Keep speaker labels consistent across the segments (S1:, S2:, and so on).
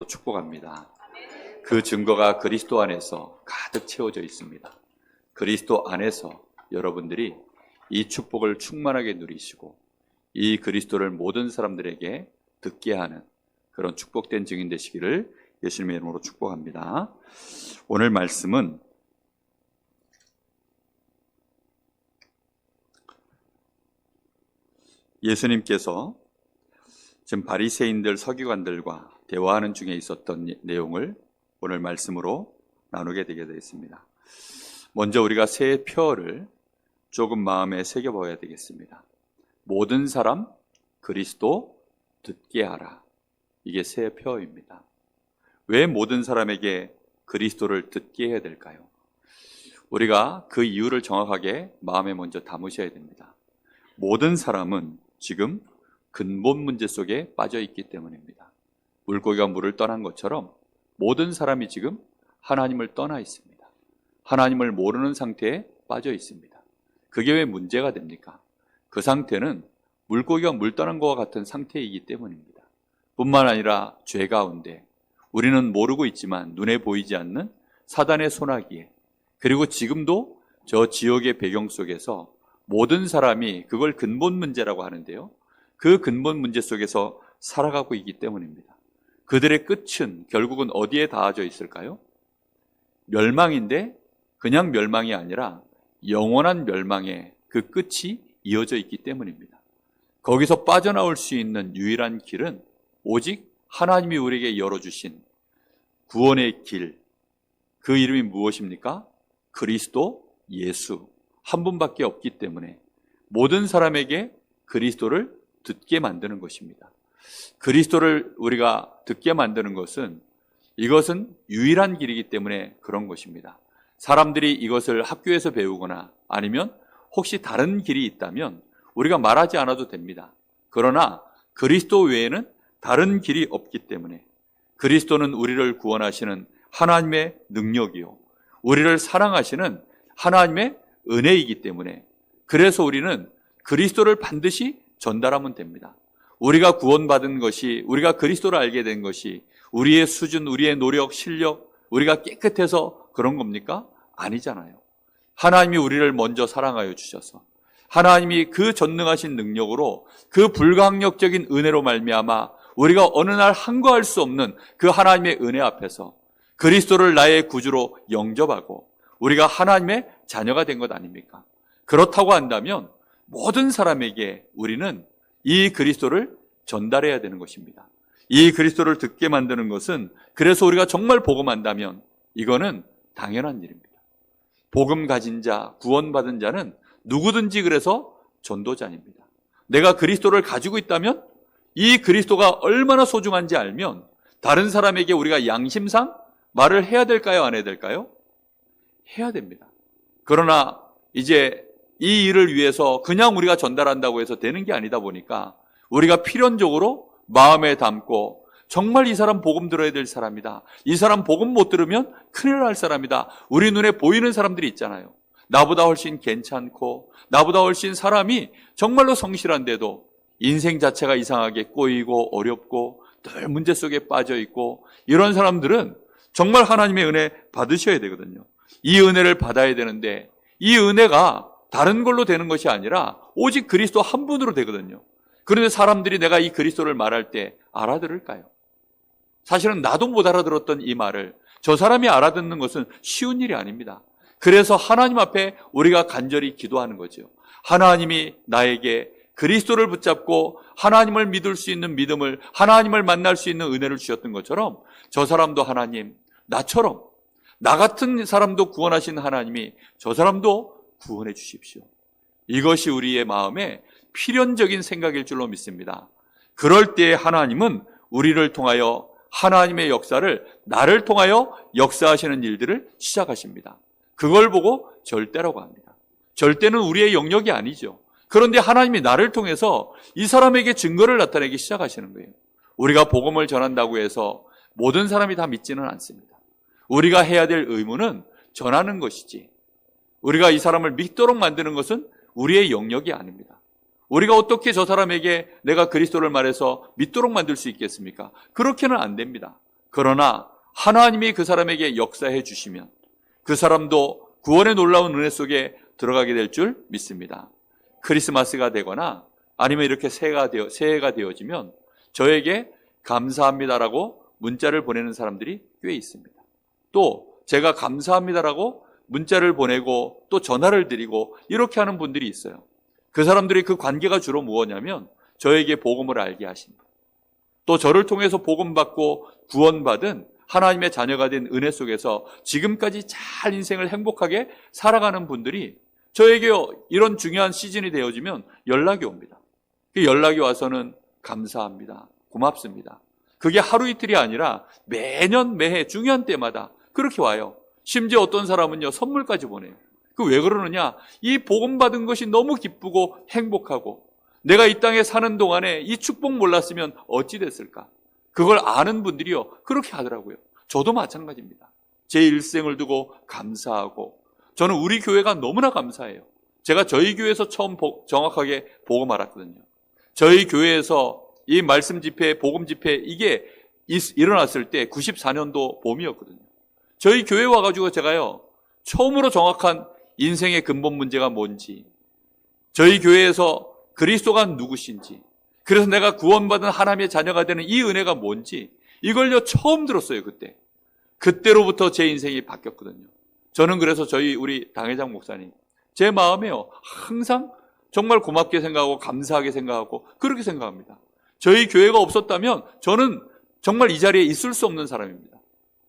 S1: 축복합니다. 그 증거가 그리스도 안에서 가득 채워져 있습니다. 그리스도 안에서 여러분들이 이 축복을 충만하게 누리시고 이 그리스도를 모든 사람들에게 듣게 하는 그런 축복된 증인 되시기를 예수님의 이름으로 축복합니다. 오늘 말씀은 예수님께서 지금 바리새인들 서기관들과 대화하는 중에 있었던 내용을 오늘 말씀으로 나누게 되게 되겠습니다. 먼저 우리가 새 표어를 조금 마음에 새겨봐야 되겠습니다. 모든 사람 그리스도 듣게 하라. 이게 새 표어입니다. 왜 모든 사람에게 그리스도를 듣게 해야 될까요? 우리가 그 이유를 정확하게 마음에 먼저 담으셔야 됩니다. 모든 사람은 지금 근본 문제 속에 빠져 있기 때문입니다. 물고기가 물을 떠난 것처럼 모든 사람이 지금 하나님을 떠나 있습니다. 하나님을 모르는 상태에 빠져 있습니다. 그게 왜 문제가 됩니까? 그 상태는 물고기가 물 떠난 것과 같은 상태이기 때문입니다. 뿐만 아니라 죄 가운데 우리는 모르고 있지만 눈에 보이지 않는 사단의 손아귀에, 그리고 지금도 저 지옥의 배경 속에서 모든 사람이 그걸 근본 문제라고 하는데요, 그 근본 문제 속에서 살아가고 있기 때문입니다. 그들의 끝은 결국은 어디에 닿아져 있을까요? 멸망인데 그냥 멸망이 아니라 영원한 멸망의 그 끝이 이어져 있기 때문입니다. 거기서 빠져나올 수 있는 유일한 길은 오직 하나님이 우리에게 열어주신 구원의 길, 그 이름이 무엇입니까? 그리스도 예수 한 분밖에 없기 때문에 모든 사람에게 그리스도를 듣게 만드는 것입니다. 그리스도를 우리가 듣게 만드는 것은, 이것은 유일한 길이기 때문에 그런 것입니다. 사람들이 이것을 학교에서 배우거나 아니면 혹시 다른 길이 있다면 우리가 말하지 않아도 됩니다. 그러나 그리스도 외에는 다른 길이 없기 때문에, 그리스도는 우리를 구원하시는 하나님의 능력이요, 우리를 사랑하시는 하나님의 은혜이기 때문에, 그래서 우리는 그리스도를 반드시 전달하면 됩니다. 우리가 구원받은 것이, 우리가 그리스도를 알게 된 것이 우리의 수준, 우리의 노력, 실력, 우리가 깨끗해서 그런 겁니까? 아니잖아요. 하나님이 우리를 먼저 사랑하여 주셔서, 하나님이 그 전능하신 능력으로, 그 불가항력적인 은혜로 말미암아 우리가 어느 날 한거할 수 없는 그 하나님의 은혜 앞에서 그리스도를 나의 구주로 영접하고 우리가 하나님의 자녀가 된 것 아닙니까? 그렇다고 한다면 모든 사람에게 우리는 이 그리스도를 전달해야 되는 것입니다. 이 그리스도를 듣게 만드는 것은, 그래서 우리가 정말 복음한다면 이거는 당연한 일입니다. 복음 가진 자, 구원받은 자는 누구든지 그래서 전도자입니다. 내가 그리스도를 가지고 있다면, 이 그리스도가 얼마나 소중한지 알면 다른 사람에게 우리가 양심상 말을 해야 될까요? 안 해야 될까요? 해야 됩니다. 그러나 이제 이 일을 위해서 그냥 우리가 전달한다고 해서 되는 게 아니다 보니까 우리가 필연적으로 마음에 담고, 정말 이 사람 복음 들어야 될 사람이다, 이 사람 복음 못 들으면 큰일 날 사람이다, 우리 눈에 보이는 사람들이 있잖아요. 나보다 훨씬 괜찮고 나보다 훨씬 사람이 정말로 성실한데도 인생 자체가 이상하게 꼬이고 어렵고 늘 문제 속에 빠져 있고, 이런 사람들은 정말 하나님의 은혜 받으셔야 되거든요. 이 은혜를 받아야 되는데 이 은혜가 다른 걸로 되는 것이 아니라 오직 그리스도 한 분으로 되거든요. 그런데 사람들이 내가 이 그리스도를 말할 때 알아들을까요? 사실은 나도 못 알아들었던 이 말을 저 사람이 알아듣는 것은 쉬운 일이 아닙니다. 그래서 하나님 앞에 우리가 간절히 기도하는 거죠. 하나님이 나에게 그리스도를 붙잡고 하나님을 믿을 수 있는 믿음을, 하나님을 만날 수 있는 은혜를 주셨던 것처럼 저 사람도 하나님, 나처럼 나 같은 사람도 구원하신 하나님이 저 사람도 구원해 주십시오. 이것이 우리의 마음에 필연적인 생각일 줄로 믿습니다. 그럴 때 하나님은 우리를 통하여 하나님의 역사를, 나를 통하여 역사하시는 일들을 시작하십니다. 그걸 보고 절대라고 합니다. 절대는 우리의 영역이 아니죠. 그런데 하나님이 나를 통해서 이 사람에게 증거를 나타내기 시작하시는 거예요. 우리가 복음을 전한다고 해서 모든 사람이 다 믿지는 않습니다. 우리가 해야 될 의무는 전하는 것이지, 우리가 이 사람을 믿도록 만드는 것은 우리의 영역이 아닙니다. 우리가 어떻게 저 사람에게 내가 그리스도를 말해서 믿도록 만들 수 있겠습니까? 그렇게는 안 됩니다. 그러나 하나님이 그 사람에게 역사해 주시면 그 사람도 구원의 놀라운 은혜 속에 들어가게 될 줄 믿습니다. 크리스마스가 되거나 아니면 이렇게 새해가 되어지면 저에게 감사합니다라고 문자를 보내는 사람들이 꽤 있습니다. 또 제가 감사합니다라고 문자를 보내고 또 전화를 드리고 이렇게 하는 분들이 있어요. 그 사람들이 그 관계가 주로 무엇이냐면 저에게 복음을 알게 하신 분, 또 저를 통해서 복음받고 구원받은 하나님의 자녀가 된 은혜 속에서 지금까지 잘 인생을 행복하게 살아가는 분들이 저에게 이런 중요한 시즌이 되어지면 연락이 옵니다. 그 연락이 와서는 감사합니다, 고맙습니다. 그게 하루 이틀이 아니라 매년 매해 중요한 때마다 그렇게 와요. 심지어 어떤 사람은요 선물까지 보내요. 그 왜 그러느냐? 이 복음 받은 것이 너무 기쁘고 행복하고 내가 이 땅에 사는 동안에 이 축복 몰랐으면 어찌 됐을까? 그걸 아는 분들이요 그렇게 하더라고요. 저도 마찬가지입니다. 제 일생을 두고 감사하고 저는 우리 교회가 너무나 감사해요. 제가 저희 교회에서 처음 정확하게 복음 알았거든요. 저희 교회에서 이 말씀 집회, 복음 집회 이게 일어났을 때 94년도 봄이었거든요. 저희 교회 와가지고 제가요 처음으로 정확한 인생의 근본 문제가 뭔지, 저희 교회에서 그리스도가 누구신지, 그래서 내가 구원받은 하나님의 자녀가 되는 이 은혜가 뭔지 이걸요 처음 들었어요. 그때로부터 제 인생이 바뀌었거든요. 저는 그래서 우리 당회장 목사님 제 마음에요 항상 정말 고맙게 생각하고 감사하게 생각하고 그렇게 생각합니다. 저희 교회가 없었다면 저는 정말 이 자리에 있을 수 없는 사람입니다.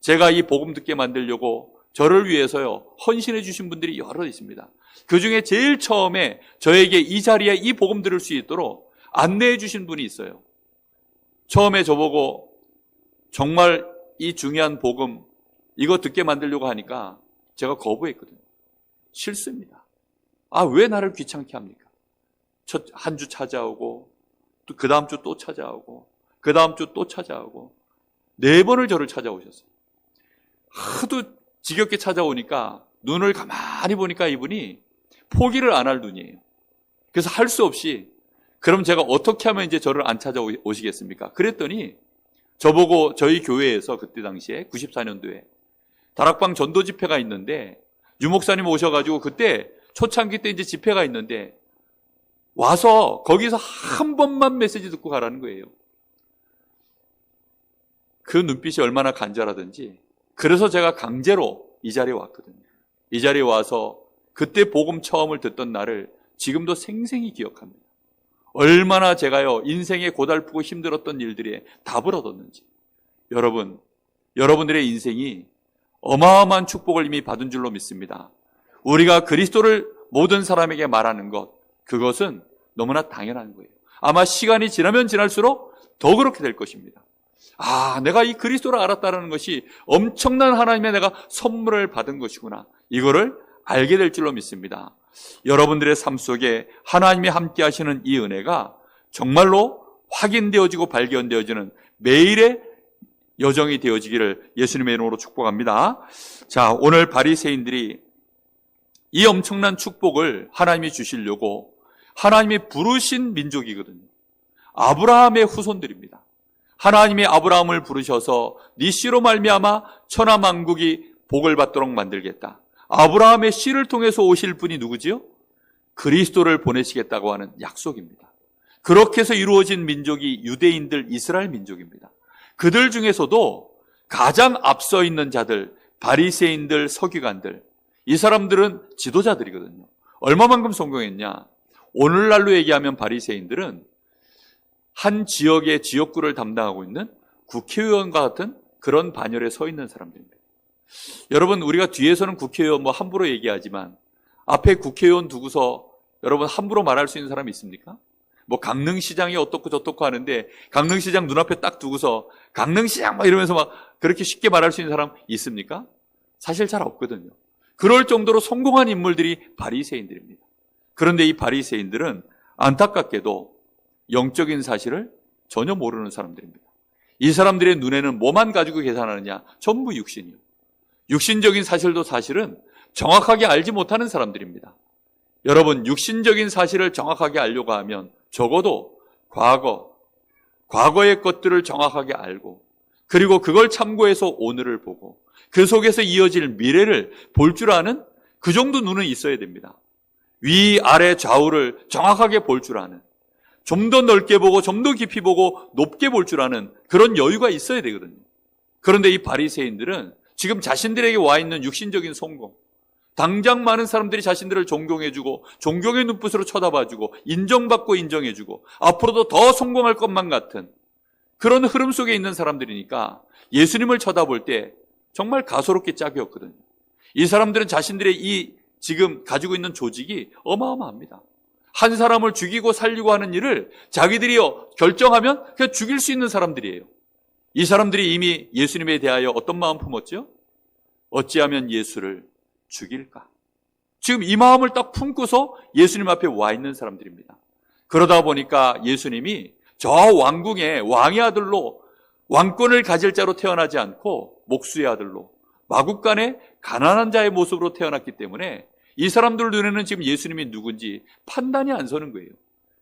S1: 제가 이 복음 듣게 만들려고 저를 위해서요 헌신해 주신 분들이 여러 있습니다. 그 중에 제일 처음에 저에게 이 자리에 이 복음 들을 수 있도록 안내해 주신 분이 있어요. 처음에 저보고 정말 이 중요한 복음 이거 듣게 만들려고 하니까 제가 거부했거든요. 싫습니다. 왜 나를 귀찮게 합니까? 한 주 찾아오고 또 그 다음 주 또 찾아오고 그 다음 주 또 찾아오고 4번을 저를 찾아오셨어요. 하도 지겹게 찾아오니까 눈을 가만히 보니까 이분이 포기를 안 할 눈이에요. 그래서 할 수 없이 그럼 제가 어떻게 하면 이제 저를 안 찾아오시겠습니까? 그랬더니 저보고 저희 교회에서 그때 당시에 94년도에 다락방 전도 집회가 있는데 유 목사님 오셔가지고 그때 초창기 때 이제 집회가 있는데 와서 거기서 한 번만 메시지 듣고 가라는 거예요. 그 눈빛이 얼마나 간절하든지 그래서 제가 강제로 이 자리에 왔거든요. 이 자리에 와서 그때 복음 처음을 듣던 날을 지금도 생생히 기억합니다. 얼마나 제가요 인생에 고달프고 힘들었던 일들에 답을 얻었는지. 여러분들의 인생이 어마어마한 축복을 이미 받은 줄로 믿습니다. 우리가 그리스도를 모든 사람에게 말하는 것, 그것은 너무나 당연한 거예요. 아마 시간이 지나면 지날수록 더 그렇게 될 것입니다. 내가 이 그리스도를 알았다는 것이 엄청난 하나님의 내가 선물을 받은 것이구나. 이거를 알게 될 줄로 믿습니다. 여러분들의 삶 속에 하나님이 함께 하시는 이 은혜가 정말로 확인되어지고 발견되어지는 매일의 여정이 되어지기를 예수님의 이름으로 축복합니다. 자, 오늘 바리새인들이 이 엄청난 축복을 하나님이 주시려고 하나님이 부르신 민족이거든요. 아브라함의 후손들입니다. 하나님이 아브라함을 부르셔서 네 씨로 말미암아 천하 만국이 복을 받도록 만들겠다. 아브라함의 씨를 통해서 오실 분이 누구지요? 그리스도를 보내시겠다고 하는 약속입니다. 그렇게 해서 이루어진 민족이 유대인들, 이스라엘 민족입니다. 그들 중에서도 가장 앞서 있는 자들, 바리새인들, 서기관들, 이 사람들은 지도자들이거든요. 얼마만큼 성공했냐? 오늘날로 얘기하면 바리새인들은 한 지역의 지역구를 담당하고 있는 국회의원과 같은 그런 반열에 서 있는 사람들입니다. 여러분, 우리가 뒤에서는 국회의원 함부로 얘기하지만 앞에 국회의원 두고서 여러분 함부로 말할 수 있는 사람이 있습니까? 강릉시장이 어떻고 저떻고 하는데 강릉시장 눈앞에 딱 두고서 강릉시장 이러면서 그렇게 쉽게 말할 수 있는 사람 있습니까? 사실 잘 없거든요. 그럴 정도로 성공한 인물들이 바리새인들입니다. 그런데 이 바리새인들은 안타깝게도 영적인 사실을 전혀 모르는 사람들입니다. 이 사람들의 눈에는 뭐만 가지고 계산하느냐? 전부 육신이요. 육신적인 사실도 사실은 정확하게 알지 못하는 사람들입니다. 여러분, 육신적인 사실을 정확하게 알려고 하면 적어도 과거의 것들을 정확하게 알고 그리고 그걸 참고해서 오늘을 보고 그 속에서 이어질 미래를 볼 줄 아는 그 정도 눈은 있어야 됩니다. 위, 아래, 좌우를 정확하게 볼 줄 아는, 좀 더 넓게 보고 좀 더 깊이 보고 높게 볼 줄 아는 그런 여유가 있어야 되거든요. 그런데 이 바리새인들은 지금 자신들에게 와 있는 육신적인 성공, 당장 많은 사람들이 자신들을 존경해주고 존경의 눈빛으로 쳐다봐주고 인정받고 인정해주고 앞으로도 더 성공할 것만 같은 그런 흐름 속에 있는 사람들이니까 예수님을 쳐다볼 때 정말 가소롭게 짝이었거든요. 이 사람들은 자신들의 이 지금 가지고 있는 조직이 어마어마합니다. 한 사람을 죽이고 살리고 하는 일을 자기들이 결정하면 그냥 죽일 수 있는 사람들이에요. 이 사람들이 이미 예수님에 대하여 어떤 마음 품었죠? 어찌하면 예수를 죽일까? 지금 이 마음을 딱 품고서 예수님 앞에 와 있는 사람들입니다. 그러다 보니까 예수님이 저 왕궁의 왕의 아들로 왕권을 가질 자로 태어나지 않고 목수의 아들로 마국간의 가난한 자의 모습으로 태어났기 때문에 이 사람들 눈에는 지금 예수님이 누군지 판단이 안 서는 거예요.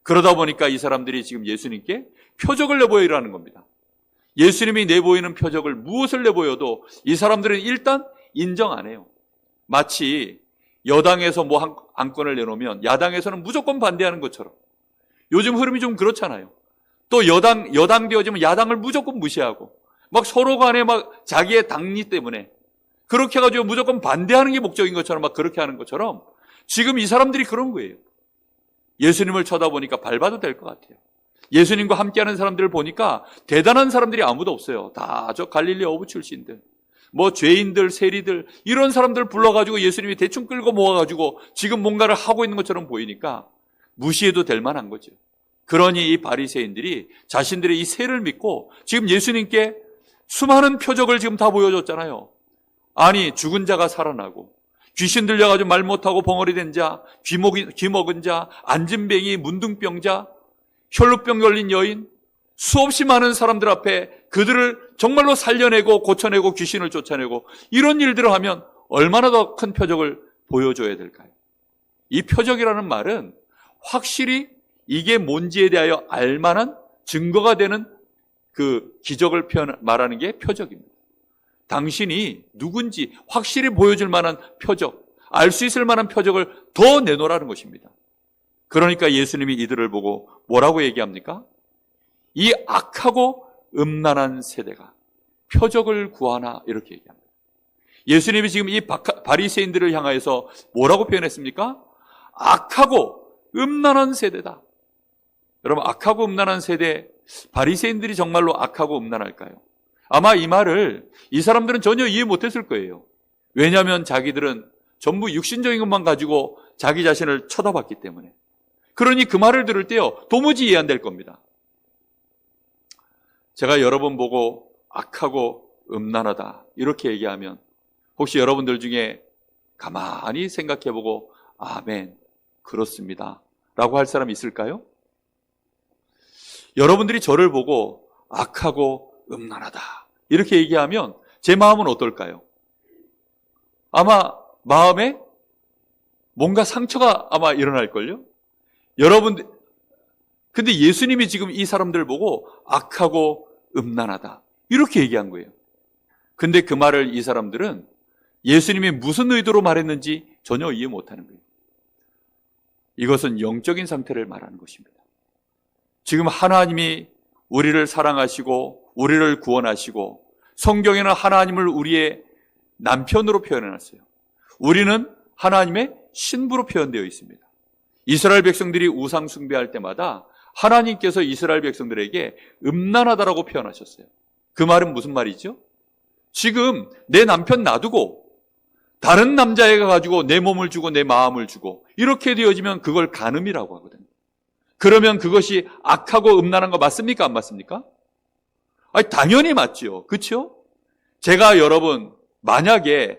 S1: 그러다 보니까 이 사람들이 지금 예수님께 표적을 내보이라는 겁니다. 예수님이 내보이는 표적을 무엇을 내보여도 이 사람들은 일단 인정 안 해요. 마치 여당에서 뭐 안건을 내놓으면 야당에서는 무조건 반대하는 것처럼 요즘 흐름이 좀 그렇잖아요. 또 여당 되어지면 야당을 무조건 무시하고 막 서로 간에 막 자기의 당리 때문에 그렇게 해가지고 무조건 반대하는 게 목적인 것처럼 막 그렇게 하는 것처럼 지금 이 사람들이 그런 거예요. 예수님을 쳐다보니까 밟아도 될 것 같아요. 예수님과 함께하는 사람들을 보니까 대단한 사람들이 아무도 없어요. 다 저 갈릴리 어부 출신들, 뭐 죄인들, 세리들 이런 사람들 불러가지고 예수님이 대충 끌고 모아가지고 지금 뭔가를 하고 있는 것처럼 보이니까 무시해도 될 만한 거죠. 그러니 이 바리새인들이 자신들의 이 세를 믿고 지금 예수님께 수많은 표적을 지금 다 보여줬잖아요. 아니 죽은 자가 살아나고 귀신 들려가지고 말 못하고 벙어리 된 자, 귀 먹은 자, 안진뱅이, 문둥병자, 혈루병 걸린 여인, 수없이 많은 사람들 앞에 그들을 정말로 살려내고 고쳐내고 귀신을 쫓아내고 이런 일들을 하면 얼마나 더 큰 표적을 보여줘야 될까요? 이 표적이라는 말은 확실히 이게 뭔지에 대하여 알만한 증거가 되는 그 기적을 말하는 게 표적입니다. 당신이 누군지 확실히 보여줄 만한 표적, 알 수 있을 만한 표적을 더 내놓으라는 것입니다. 그러니까 예수님이 이들을 보고 뭐라고 얘기합니까? 이 악하고 음란한 세대가 표적을 구하나 이렇게 얘기합니다. 예수님이 지금 이 바리새인들을 향하여서 뭐라고 표현했습니까? 악하고 음란한 세대다. 여러분, 악하고 음란한 세대, 바리새인들이 정말로 악하고 음란할까요? 아마 이 말을 이 사람들은 전혀 이해 못했을 거예요. 왜냐하면 자기들은 전부 육신적인 것만 가지고 자기 자신을 쳐다봤기 때문에. 그러니 그 말을 들을 때요, 도무지 이해 안 될 겁니다. 제가 여러 번 보고 악하고 음란하다 이렇게 얘기하면 혹시 여러분들 중에 가만히 생각해보고 아멘, 그렇습니다 라고 할 사람 있을까요? 여러분들이 저를 보고 악하고 음란하다 이렇게 얘기하면 제 마음은 어떨까요? 아마 마음에 뭔가 상처가 아마 일어날걸요? 여러분들, 근데 예수님이 지금 이 사람들을 보고 악하고 음란하다 이렇게 얘기한 거예요. 근데 그 말을 이 사람들은 예수님이 무슨 의도로 말했는지 전혀 이해 못하는 거예요. 이것은 영적인 상태를 말하는 것입니다. 지금 하나님이 우리를 사랑하시고 우리를 구원하시고 성경에는 하나님을 우리의 남편으로 표현해놨어요. 우리는 하나님의 신부로 표현되어 있습니다. 이스라엘 백성들이 우상 숭배할 때마다 하나님께서 이스라엘 백성들에게 음란하다라고 표현하셨어요. 그 말은 무슨 말이죠? 지금 내 남편 놔두고 다른 남자애가 가지고 내 몸을 주고 내 마음을 주고 이렇게 되어지면 그걸 간음이라고 하거든요. 그러면 그것이 악하고 음란한 거 맞습니까? 안 맞습니까? 아니, 당연히 맞죠. 그렇죠? 제가 여러분 만약에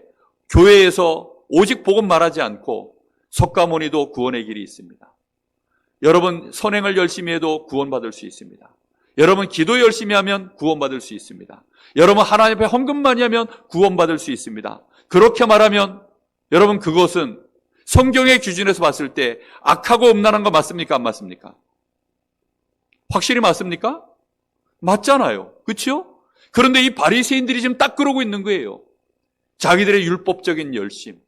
S1: 교회에서 오직 복음 말하지 않고 석가모니도 구원의 길이 있습니다. 여러분 선행을 열심히 해도 구원받을 수 있습니다. 여러분 기도 열심히 하면 구원받을 수 있습니다. 여러분 하나님 앞에 헌금 많이 하면 구원받을 수 있습니다. 그렇게 말하면 여러분 그것은 성경의 기준에서 봤을 때 악하고 음란한 거 맞습니까? 안 맞습니까? 확실히 맞습니까? 맞잖아요. 그렇죠? 그런데 이 바리새인들이 지금 딱 그러고 있는 거예요. 자기들의 율법적인 열심,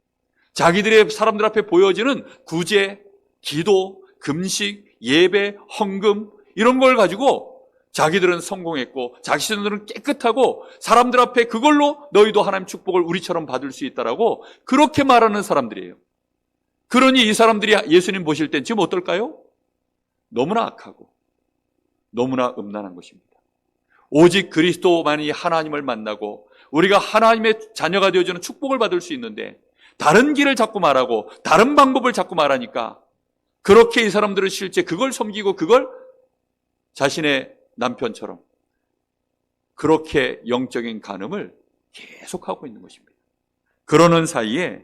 S1: 자기들의 사람들 앞에 보여지는 구제, 기도, 금식, 예배, 헌금 이런 걸 가지고 자기들은 성공했고 자신들은 깨끗하고 사람들 앞에 그걸로 너희도 하나님 축복을 우리처럼 받을 수 있다라고 그렇게 말하는 사람들이에요. 그러니 이 사람들이 예수님 보실 땐 지금 어떨까요? 너무나 악하고 너무나 음란한 것입니다. 오직 그리스도만이 하나님을 만나고 우리가 하나님의 자녀가 되어주는 축복을 받을 수 있는데 다른 길을 자꾸 말하고 다른 방법을 자꾸 말하니까 그렇게 이 사람들은 실제 그걸 섬기고 그걸 자신의 남편처럼 그렇게 영적인 간음을 계속하고 있는 것입니다. 그러는 사이에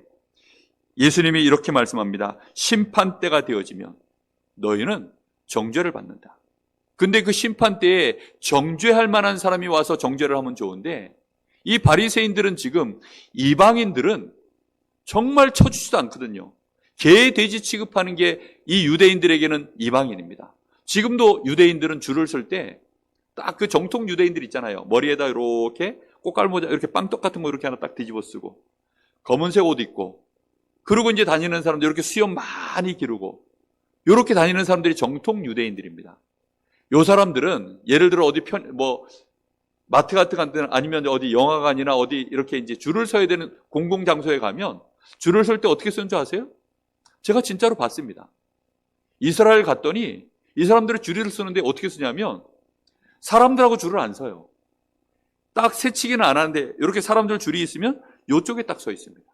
S1: 예수님이 이렇게 말씀합니다. 심판때가 되어지면 너희는 정죄를 받는다. 근데 그 심판때에 정죄할 만한 사람이 와서 정죄를 하면 좋은데 이 바리새인들은 지금 이방인들은 정말 쳐주지도 않거든요. 개, 돼지 취급하는 게 이 유대인들에게는 이방인입니다. 지금도 유대인들은 줄을 설 때 딱 그 정통 유대인들 있잖아요. 머리에다 이렇게 꽃갈모자 이렇게 빵떡 같은 거 이렇게 하나 딱 뒤집어 쓰고 검은색 옷 입고 그러고 이제 다니는 사람들 이렇게 수염 많이 기르고 이렇게 다니는 사람들이 정통 유대인들입니다. 요 사람들은 예를 들어 어디 마트 같은 데는 아니면 어디 영화관이나 어디 이렇게 이제 줄을 서야 되는 공공장소에 가면 줄을 설 때 어떻게 쓰는 줄 아세요? 제가 진짜로 봤습니다. 이스라엘 갔더니 이 사람들이 줄을 쓰는데 어떻게 쓰냐면 사람들하고 줄을 안 서요. 딱 세치기는 안 하는데 이렇게 사람들 줄이 있으면 이쪽에 딱 서 있습니다.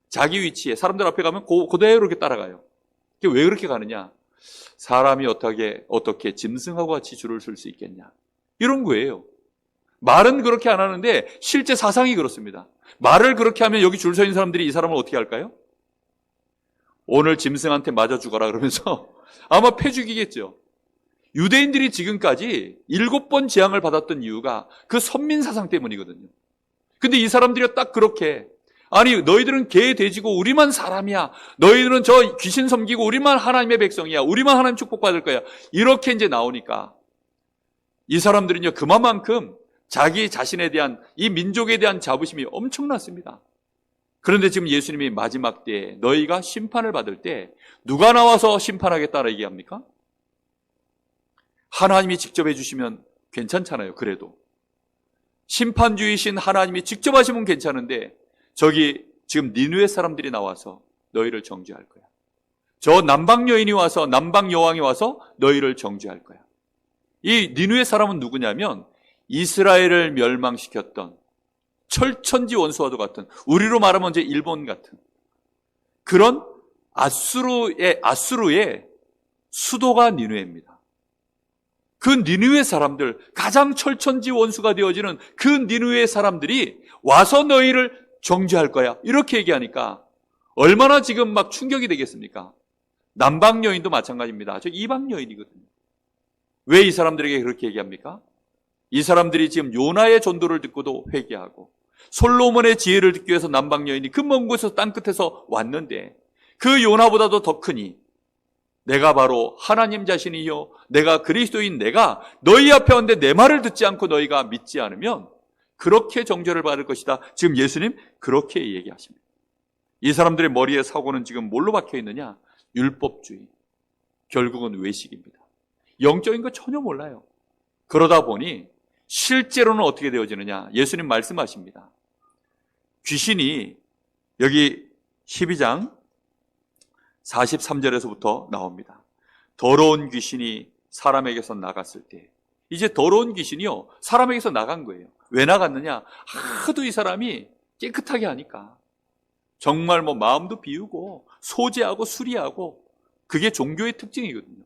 S1: 자기 위치에 사람들 앞에 가면 그대로 이렇게 따라가요. 왜 그렇게 가느냐? 사람이 어떻게 짐승하고 같이 줄을 쓸 수 있겠냐? 이런 거예요. 말은 그렇게 안 하는데 실제 사상이 그렇습니다. 말을 그렇게 하면 여기 줄 서 있는 사람들이 이 사람을 어떻게 할까요? 오늘 짐승한테 맞아 죽어라 그러면서 아마 패 죽이겠죠. 유대인들이 지금까지 7번 재앙을 받았던 이유가 그 선민 사상 때문이거든요. 근데 이 사람들이 딱 그렇게 아니 너희들은 개, 돼지고 우리만 사람이야. 너희들은 저 귀신 섬기고 우리만 하나님의 백성이야. 우리만 하나님 축복받을 거야. 이렇게 이제 나오니까 이 사람들은요 그만큼 자기 자신에 대한 이 민족에 대한 자부심이 엄청났습니다. 그런데 지금 예수님이 마지막 때에 너희가 심판을 받을 때 누가 나와서 심판하겠다라 얘기합니까? 하나님이 직접 해주시면 괜찮잖아요. 그래도 심판주이신 하나님이 직접 하시면 괜찮은데 저기 지금 니느웨 사람들이 나와서 너희를 정죄할 거야. 저 남방 여인이 와서 남방 여왕이 와서 너희를 정죄할 거야. 이 니느웨 사람은 누구냐면 이스라엘을 멸망시켰던 철천지 원수와도 같은 우리로 말하면 이제 일본 같은 그런 아수르의 수도가 니느웨입니다. 그 니느웨 사람들 가장 철천지 원수가 되어지는 그 니느웨 사람들이 와서 너희를 정죄할 거야. 이렇게 얘기하니까 얼마나 지금 막 충격이 되겠습니까? 남방 여인도 마찬가지입니다. 저 이방 여인이거든요. 왜 이 사람들에게 그렇게 얘기합니까? 이 사람들이 지금 요나의 전도를 듣고도 회개하고 솔로몬의 지혜를 듣기 위해서 남방 여인이 그 먼 곳에서 땅끝에서 왔는데 그 요나보다도 더 크니 내가 바로 하나님 자신이요 내가 그리스도인 내가 너희 앞에 왔는데 내 말을 듣지 않고 너희가 믿지 않으면 그렇게 정죄를 받을 것이다. 지금 예수님 그렇게 얘기하십니다. 이 사람들의 머리에 사고는 지금 뭘로 박혀 있느냐? 율법주의. 결국은 외식입니다. 영적인 거 전혀 몰라요. 그러다 보니 실제로는 어떻게 되어지느냐? 예수님 말씀하십니다. 귀신이 여기 12장 43절에서부터 나옵니다. 더러운 귀신이 사람에게서 나갔을 때 이제 더러운 귀신이요 사람에게서 나간 거예요. 왜 나갔느냐? 하도 이 사람이 깨끗하게 하니까 정말 마음도 비우고 소제하고 수리하고 그게 종교의 특징이거든요.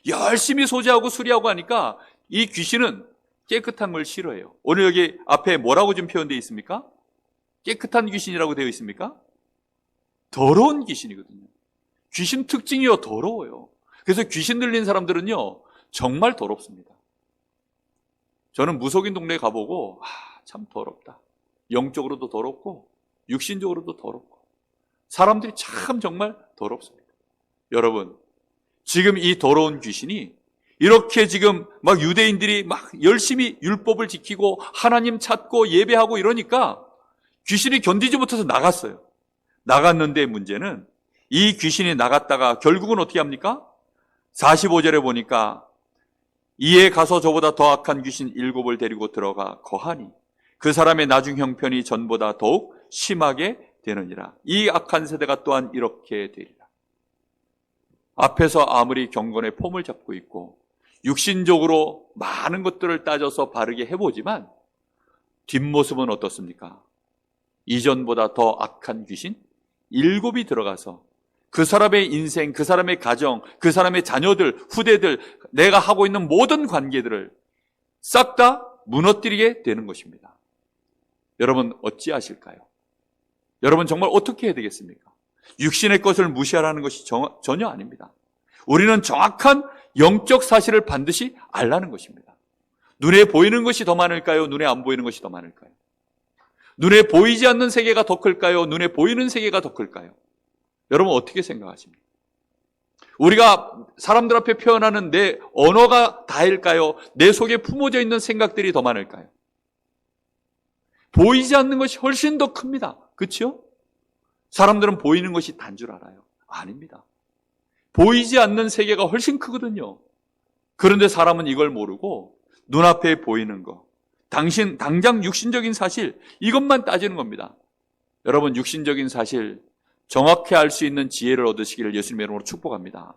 S1: 열심히 소제하고 수리하고 하니까 이 귀신은 깨끗한 걸 싫어해요. 오늘 여기 앞에 뭐라고 좀 표현되어 있습니까? 깨끗한 귀신이라고 되어 있습니까? 더러운 귀신이거든요. 귀신 특징이요 더러워요. 그래서 귀신 들린 사람들은요 정말 더럽습니다. 저는 무속인 동네에 가보고 참 더럽다. 영적으로도 더럽고 육신적으로도 더럽고 사람들이 참 정말 더럽습니다. 여러분 지금 이 더러운 귀신이 이렇게 지금 막 유대인들이 막 열심히 율법을 지키고 하나님 찾고 예배하고 이러니까 귀신이 견디지 못해서 나갔어요. 나갔는데 문제는 이 귀신이 나갔다가 결국은 어떻게 합니까? 45절에 보니까 이에 가서 저보다 더 악한 귀신 7을 데리고 들어가 거하니 그 사람의 나중 형편이 전보다 더욱 심하게 되느니라. 이 악한 세대가 또한 이렇게 되리라. 앞에서 아무리 경건의 폼을 잡고 있고 육신적으로 많은 것들을 따져서 바르게 해보지만 뒷모습은 어떻습니까? 이전보다 더 악한 귀신 7이 들어가서 그 사람의 인생, 그 사람의 가정, 그 사람의 자녀들, 후대들, 내가 하고 있는 모든 관계들을 싹 다 무너뜨리게 되는 것입니다. 여러분 어찌하실까요? 여러분 정말 어떻게 해야 되겠습니까? 육신의 것을 무시하라는 것이 전혀 아닙니다. 우리는 정확한 영적 사실을 반드시 알라는 것입니다. 눈에 보이는 것이 더 많을까요? 눈에 안 보이는 것이 더 많을까요? 눈에 보이지 않는 세계가 더 클까요? 눈에 보이는 세계가 더 클까요? 여러분 어떻게 생각하십니까? 우리가 사람들 앞에 표현하는 내 언어가 다일까요? 내 속에 품어져 있는 생각들이 더 많을까요? 보이지 않는 것이 훨씬 더 큽니다. 그렇죠? 사람들은 보이는 것이 단 줄 알아요. 아닙니다. 보이지 않는 세계가 훨씬 크거든요. 그런데 사람은 이걸 모르고 눈앞에 보이는 것, 당장 육신적인 사실, 이것만 따지는 겁니다. 여러분 육신적인 사실 정확히 알 수 있는 지혜를 얻으시기를 예수님의 이름으로 축복합니다.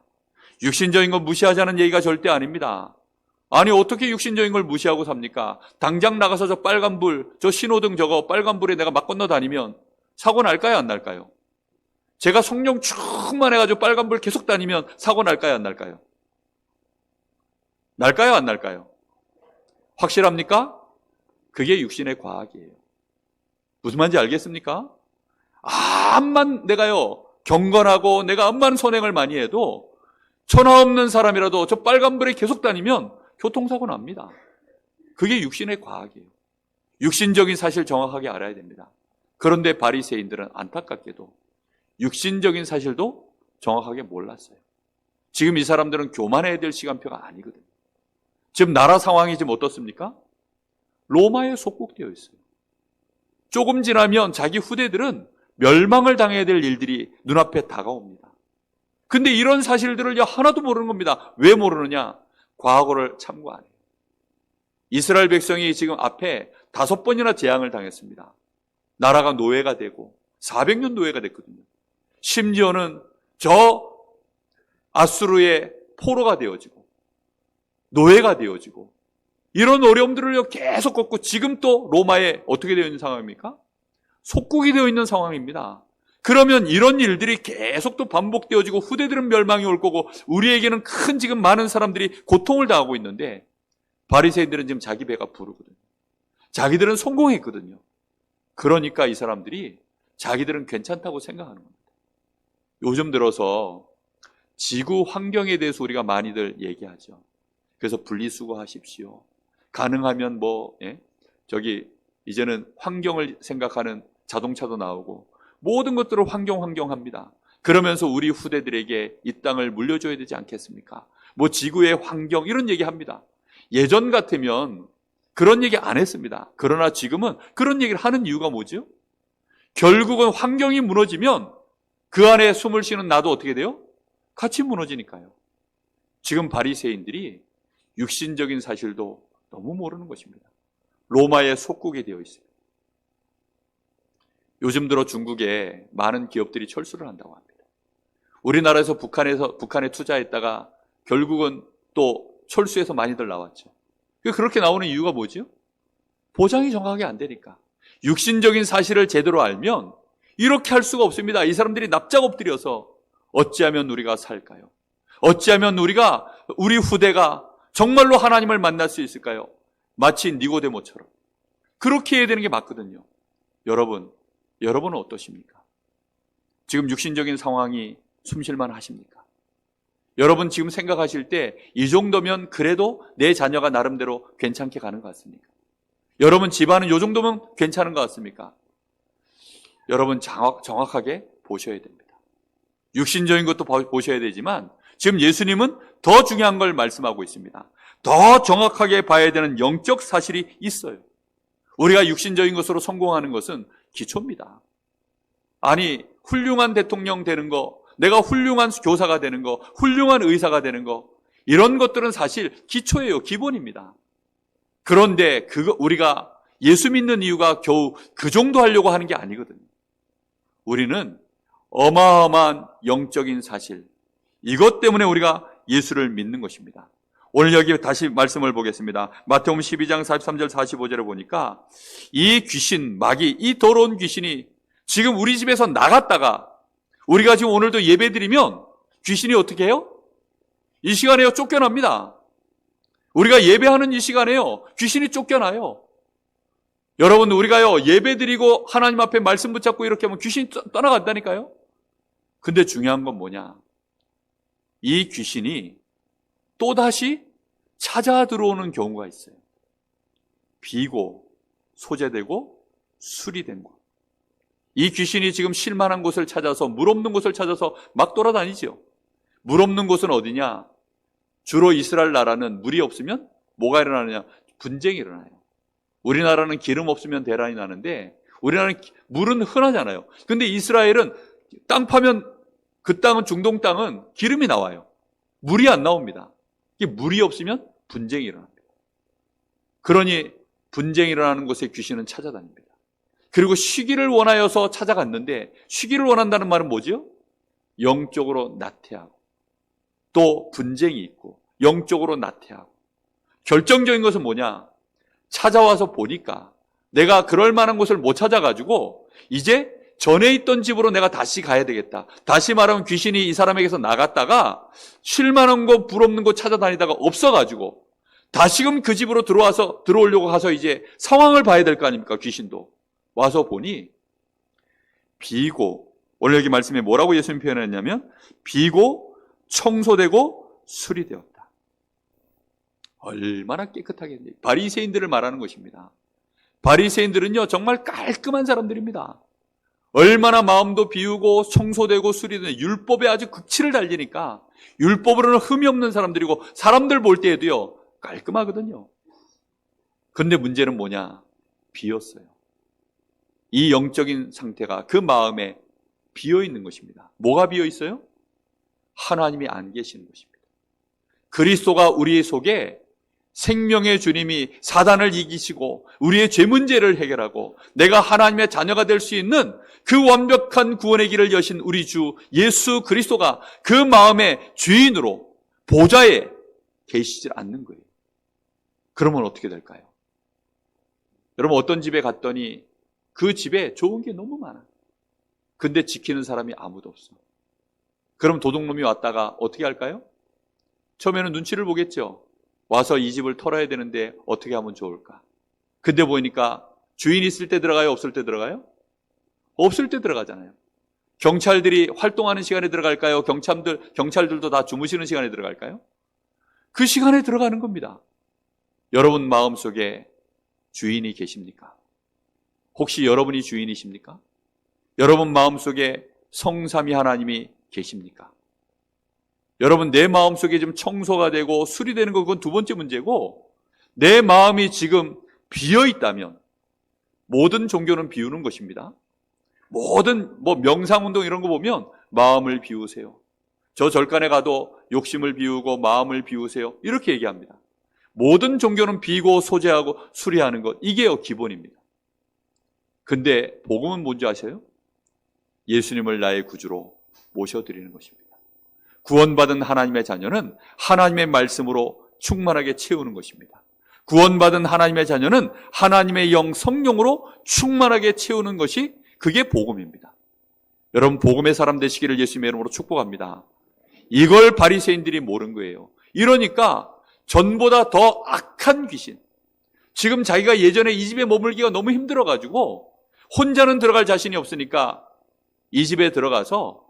S1: 육신적인 거 무시하자는 얘기가 절대 아닙니다. 아니 어떻게 육신적인 걸 무시하고 삽니까? 당장 나가서 저 빨간불, 저 신호등 저거 빨간불에 내가 막 건너 다니면 사고 날까요 안 날까요? 제가 성령 충만해가지고 빨간불 계속 다니면 사고 날까요 안 날까요? 날까요 안 날까요? 확실합니까? 그게 육신의 과학이에요. 무슨 말인지 알겠습니까? 암만 내가요 경건하고 내가 암만 선행을 많이 해도 천하 없는 사람이라도 저 빨간불에 계속 다니면 교통사고 납니다. 그게 육신의 과학이에요. 육신적인 사실 정확하게 알아야 됩니다. 그런데 바리새인들은 안타깝게도 육신적인 사실도 정확하게 몰랐어요. 지금 이 사람들은 교만해야 될 시간표가 아니거든요. 지금 나라 상황이 지금 어떻습니까? 로마에 속국되어 있어요. 조금 지나면 자기 후대들은 멸망을 당해야 될 일들이 눈앞에 다가옵니다. 근데 이런 사실들을 하나도 모르는 겁니다. 왜 모르느냐? 과거를 참고 안 해요. 이스라엘 백성이 지금 앞에 5번이나 재앙을 당했습니다. 나라가 노예가 되고 400년 노예가 됐거든요. 심지어는 저 아수르의 포로가 되어지고 노예가 되어지고 이런 어려움들을 계속 겪고 지금 또 로마에 어떻게 되어 있는 상황입니까? 속국이 되어 있는 상황입니다. 그러면 이런 일들이 계속 또 반복되어지고 후대들은 멸망이 올 거고 우리에게는 큰 지금 많은 사람들이 고통을 당하고 있는데 바리새인들은 지금 자기 배가 부르거든요. 자기들은 성공했거든요. 그러니까 이 사람들이 자기들은 괜찮다고 생각하는 겁니다. 요즘 들어서 지구 환경에 대해서 우리가 많이들 얘기하죠. 그래서 분리수거하십시오. 가능하면 이제는 환경을 생각하는 자동차도 나오고 모든 것들을 환경합니다. 그러면서 우리 후대들에게 이 땅을 물려줘야 되지 않겠습니까? 지구의 환경 이런 얘기합니다. 예전 같으면 그런 얘기 안 했습니다. 그러나 지금은 그런 얘기를 하는 이유가 뭐죠? 결국은 환경이 무너지면 그 안에 숨을 쉬는 나도 어떻게 돼요? 같이 무너지니까요. 지금 바리새인들이 육신적인 사실도 너무 모르는 것입니다. 로마의 속국이 되어 있어요. 요즘 들어 중국에 많은 기업들이 철수를 한다고 합니다. 우리나라에서 북한에 투자했다가 결국은 또 철수해서 많이들 나왔죠. 그렇게 나오는 이유가 뭐죠? 보장이 정확하게 안 되니까. 육신적인 사실을 제대로 알면 이렇게 할 수가 없습니다. 이 사람들이 납작 엎드려서 어찌하면 우리가 살까요? 어찌하면 우리 후대가 정말로 하나님을 만날 수 있을까요? 마치 니고데모처럼. 그렇게 해야 되는 게 맞거든요. 여러분은 어떠십니까? 지금 육신적인 상황이 숨쉴만 하십니까? 여러분 지금 생각하실 때 이 정도면 그래도 내 자녀가 나름대로 괜찮게 가는 것 같습니까? 여러분 집안은 이 정도면 괜찮은 것 같습니까? 여러분 정확하게 보셔야 됩니다. 육신적인 것도 보셔야 되지만 지금 예수님은 더 중요한 걸 말씀하고 있습니다. 더 정확하게 봐야 되는 영적 사실이 있어요. 우리가 육신적인 것으로 성공하는 것은 기초입니다. 아니, 훌륭한 대통령 되는 거, 내가 훌륭한 교사가 되는 거, 훌륭한 의사가 되는 거, 이런 것들은 사실 기초예요. 기본입니다. 그런데 우리가 예수 믿는 이유가 겨우 그 정도 하려고 하는 게 아니거든요. 우리는 어마어마한 영적인 사실, 이것 때문에 우리가 예수를 믿는 것입니다. 오늘 여기 다시 말씀을 보겠습니다. 마태복음 12장 43절 45절에 보니까 이 귀신, 마귀, 이 더러운 귀신이 지금 우리 집에서 나갔다가 우리가 지금 오늘도 예배 드리면 귀신이 어떻게 해요? 이 시간에요 쫓겨납니다. 우리가 예배하는 이 시간에요 귀신이 쫓겨나요. 여러분, 우리가요 예배 드리고 하나님 앞에 말씀 붙잡고 이렇게 하면 귀신이 떠나간다니까요. 근데 중요한 건 뭐냐? 이 귀신이 또다시 찾아 들어오는 경우가 있어요. 비고, 소재되고, 수리된 곳. 이 귀신이 지금 쉴만한 곳을 찾아서, 물 없는 곳을 찾아서 막 돌아다니죠. 물 없는 곳은 어디냐? 주로 이스라엘 나라는 물이 없으면 뭐가 일어나느냐? 분쟁이 일어나요. 우리나라는 기름 없으면 대란이 나는데 우리나라는 물은 흔하잖아요. 근데 이스라엘은 땅 파면 그 땅은, 중동 땅은 기름이 나와요. 물이 안 나옵니다. 이게 물이 없으면 분쟁이 일어납니다. 그러니 분쟁이 일어나는 곳에 귀신은 찾아다닙니다. 그리고 쉬기를 원하여서 찾아갔는데, 쉬기를 원한다는 말은 뭐죠? 영적으로 나태하고, 또 분쟁이 있고 영적으로 나태하고. 결정적인 것은 뭐냐? 찾아와서 보니까 내가 그럴 만한 곳을 못 찾아가지고 이제 전에 있던 집으로 내가 다시 가야 되겠다. 다시 말하면 귀신이 이 사람에게서 나갔다가 쉴만한 곳, 불 없는 곳 찾아다니다가 없어가지고 다시금 그 집으로 들어오려고 가서 이제 상황을 봐야 될 거 아닙니까? 귀신도 와서 보니 비고, 오늘 여기 말씀에 뭐라고 예수님 표현했냐면 비고 청소되고 수리되었다. 얼마나 깨끗하겠니? 바리새인들을 말하는 것입니다. 바리새인들은요 정말 깔끔한 사람들입니다. 얼마나 마음도 비우고 청소되고 수리되는, 율법에 아주 극치를 달리니까 율법으로는 흠이 없는 사람들이고 사람들 볼 때에도요 깔끔하거든요. 그런데 문제는 뭐냐? 비었어요. 이 영적인 상태가 그 마음에 비어있는 것입니다. 뭐가 비어있어요? 하나님이 안 계시는 것입니다. 그리스도가 우리 속에, 생명의 주님이 사단을 이기시고 우리의 죄 문제를 해결하고 내가 하나님의 자녀가 될 수 있는 그 완벽한 구원의 길을 여신 우리 주 예수 그리스도가 그 마음의 주인으로 보좌에 계시지 않는 거예요. 그러면 어떻게 될까요? 여러분, 어떤 집에 갔더니 그 집에 좋은 게 너무 많아. 근데 지키는 사람이 아무도 없어. 그럼 도둑놈이 왔다가 어떻게 할까요? 처음에는 눈치를 보겠죠. 와서 이 집을 털어야 되는데 어떻게 하면 좋을까? 근데 보니까 주인이 있을 때 들어가요? 없을 때 들어가요? 없을 때 들어가잖아요. 경찰들이 활동하는 시간에 들어갈까요? 경찰들도 다 주무시는 시간에 들어갈까요? 그 시간에 들어가는 겁니다. 여러분 마음속에 주인이 계십니까? 혹시 여러분이 주인이십니까? 여러분 마음속에 성삼위 하나님이 계십니까? 여러분, 내 마음속에 좀 청소가 되고 수리되는 거, 그건 두 번째 문제고, 내 마음이 지금 비어있다면, 모든 종교는 비우는 것입니다. 모든 명상운동 이런 거 보면 마음을 비우세요. 저 절간에 가도 욕심을 비우고 마음을 비우세요. 이렇게 얘기합니다. 모든 종교는 비고 소재하고 수리하는 것, 이게 기본입니다. 근데 복음은 뭔지 아세요? 예수님을 나의 구주로 모셔드리는 것입니다. 구원받은 하나님의 자녀는 하나님의 말씀으로 충만하게 채우는 것입니다. 구원받은 하나님의 자녀는 하나님의 영 성령으로 충만하게 채우는 것이, 그게 복음입니다. 여러분, 복음의 사람 되시기를 예수님의 이름으로 축복합니다. 이걸 바리새인들이 모른 거예요. 이러니까 전보다 더 악한 귀신, 지금 자기가 예전에 이 집에 머물기가 너무 힘들어가지고 혼자는 들어갈 자신이 없으니까 이 집에 들어가서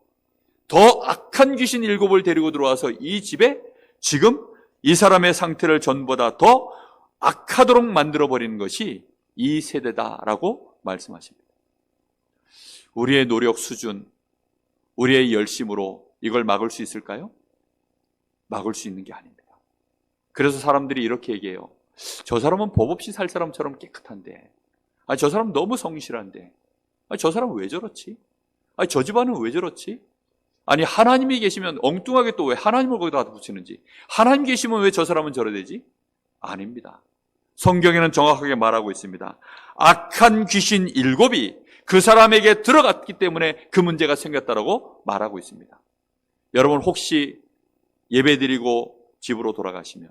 S1: 더 악한 귀신 7을 데리고 들어와서 이 집에 지금 이 사람의 상태를 전보다 더 악하도록 만들어버리는 것이 이 세대다라고 말씀하십니다. 우리의 노력 수준, 우리의 열심으로 이걸 막을 수 있을까요? 막을 수 있는 게 아닙니다. 그래서 사람들이 이렇게 얘기해요. 저 사람은 법 없이 살 사람처럼 깨끗한데, 저 사람 너무 성실한데, 저 사람은 왜 저렇지? 저 집안은 왜 저렇지? 아니, 하나님이 계시면 엉뚱하게 또 왜 하나님을 거기다 붙이는지, 하나님 계시면 왜 저 사람은 저래 되지? 아닙니다. 성경에는 정확하게 말하고 있습니다. 악한 귀신 7이 그 사람에게 들어갔기 때문에 그 문제가 생겼다라고 말하고 있습니다. 여러분 혹시 예배드리고 집으로 돌아가시면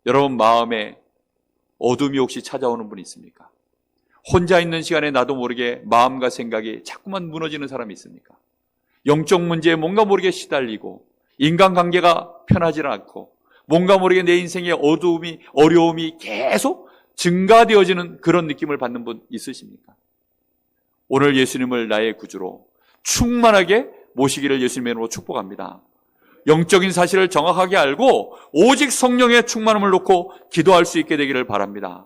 S1: 여러분 마음에 어둠이 혹시 찾아오는 분이 있습니까? 혼자 있는 시간에 나도 모르게 마음과 생각이 자꾸만 무너지는 사람이 있습니까? 영적 문제에 뭔가 모르게 시달리고 인간관계가 편하지 않고 뭔가 모르게 내 인생의 어려움이 계속 증가되어지는 그런 느낌을 받는 분 있으십니까? 오늘 예수님을 나의 구주로 충만하게 모시기를 예수님의 이름으로 축복합니다. 영적인 사실을 정확하게 알고 오직 성령의 충만함을 놓고 기도할 수 있게 되기를 바랍니다.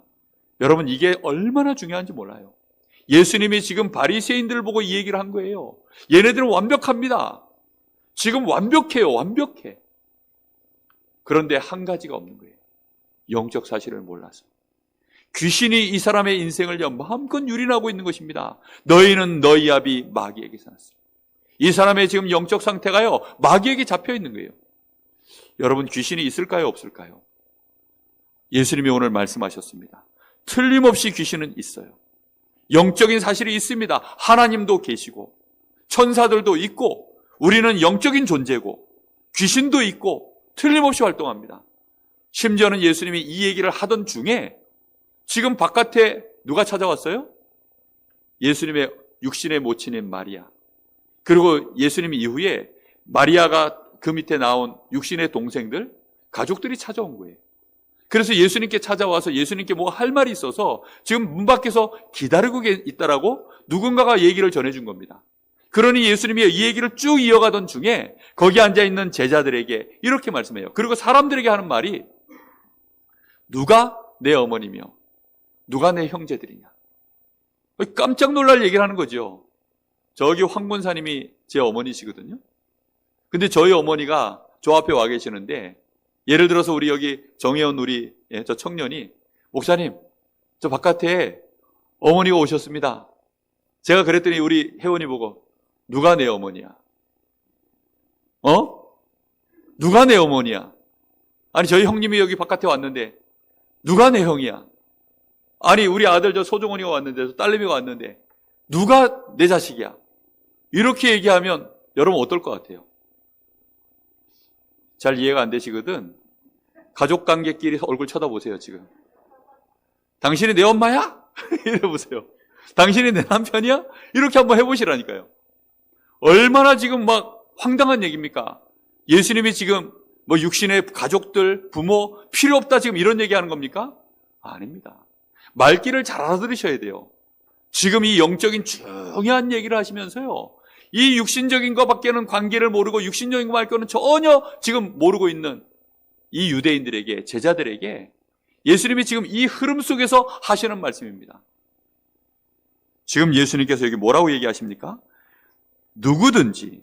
S1: 여러분 이게 얼마나 중요한지 몰라요. 예수님이 지금 바리새인들을 보고 이 얘기를 한 거예요. 얘네들은 완벽합니다. 지금 완벽해요. 완벽해. 그런데 한 가지가 없는 거예요. 영적 사실을 몰라서. 귀신이 이 사람의 인생을 마음껏 유린하고 있는 것입니다. 너희는 너희 아비 마귀에게서 났습니다. 이 사람의 지금 영적 상태가요, 마귀에게 잡혀 있는 거예요. 여러분 귀신이 있을까요? 없을까요? 예수님이 오늘 말씀하셨습니다. 틀림없이 귀신은 있어요. 영적인 사실이 있습니다. 하나님도 계시고 천사들도 있고 우리는 영적인 존재고 귀신도 있고 틀림없이 활동합니다. 심지어는 예수님이 이 얘기를 하던 중에 지금 바깥에 누가 찾아왔어요? 예수님의 육신의 모친인 마리아, 그리고 예수님 이후에 마리아가 그 밑에 나온 육신의 동생들, 가족들이 찾아온 거예요. 그래서 예수님께 찾아와서 예수님께 뭐 할 말이 있어서 지금 문 밖에서 기다리고 있다라고 누군가가 얘기를 전해준 겁니다. 그러니 예수님이 이 얘기를 쭉 이어가던 중에 거기 앉아있는 제자들에게 이렇게 말씀해요. 그리고 사람들에게 하는 말이 누가 내 어머니며 누가 내 형제들이냐. 깜짝 놀랄 얘기를 하는 거죠. 저기 황군사님이 제 어머니시거든요. 근데 저희 어머니가 저 앞에 와 계시는데 예를 들어서 우리 여기 정혜원 저 청년이 목사님 저 바깥에 어머니가 오셨습니다. 제가 그랬더니 우리 혜원이 보고 누가 내 어머니야? 누가 내 어머니야? 아니 저희 형님이 여기 바깥에 왔는데 누가 내 형이야? 아니 우리 아들 저 소종원이가 왔는데 저 딸내미가 왔는데 누가 내 자식이야? 이렇게 얘기하면 여러분 어떨 것 같아요? 잘 이해가 안 되시거든. 가족관계끼리 얼굴 쳐다보세요. 지금 당신이 내 엄마야? 이래보세요. 당신이 내 남편이야? 이렇게 한번 해보시라니까요. 얼마나 지금 막 황당한 얘기입니까? 예수님이 지금 뭐 육신의 가족들, 부모 필요 없다 지금 이런 얘기하는 겁니까? 아닙니다. 말귀를 잘 알아들으셔야 돼요. 지금 이 영적인 중요한 얘기를 하시면서요, 이 육신적인 것밖에는 관계를 모르고 육신적인 것 말고는 전혀 지금 모르고 있는 이 유대인들에게, 제자들에게 예수님이 지금 이 흐름 속에서 하시는 말씀입니다. 지금 예수님께서 여기 뭐라고 얘기하십니까? 누구든지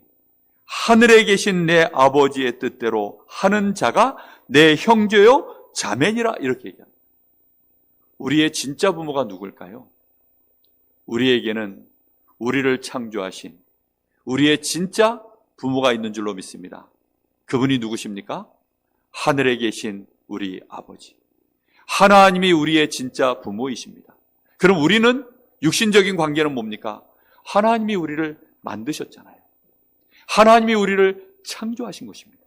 S1: 하늘에 계신 내 아버지의 뜻대로 하는 자가 내 형제요 자매니라 이렇게 얘기합니다. 우리의 진짜 부모가 누굴까요? 우리에게는 우리를 창조하신 우리의 진짜 부모가 있는 줄로 믿습니다. 그분이 누구십니까? 하늘에 계신 우리 아버지. 하나님이 우리의 진짜 부모이십니다. 그럼 우리는 육신적인 관계는 뭡니까? 하나님이 우리를 만드셨잖아요. 하나님이 우리를 창조하신 것입니다.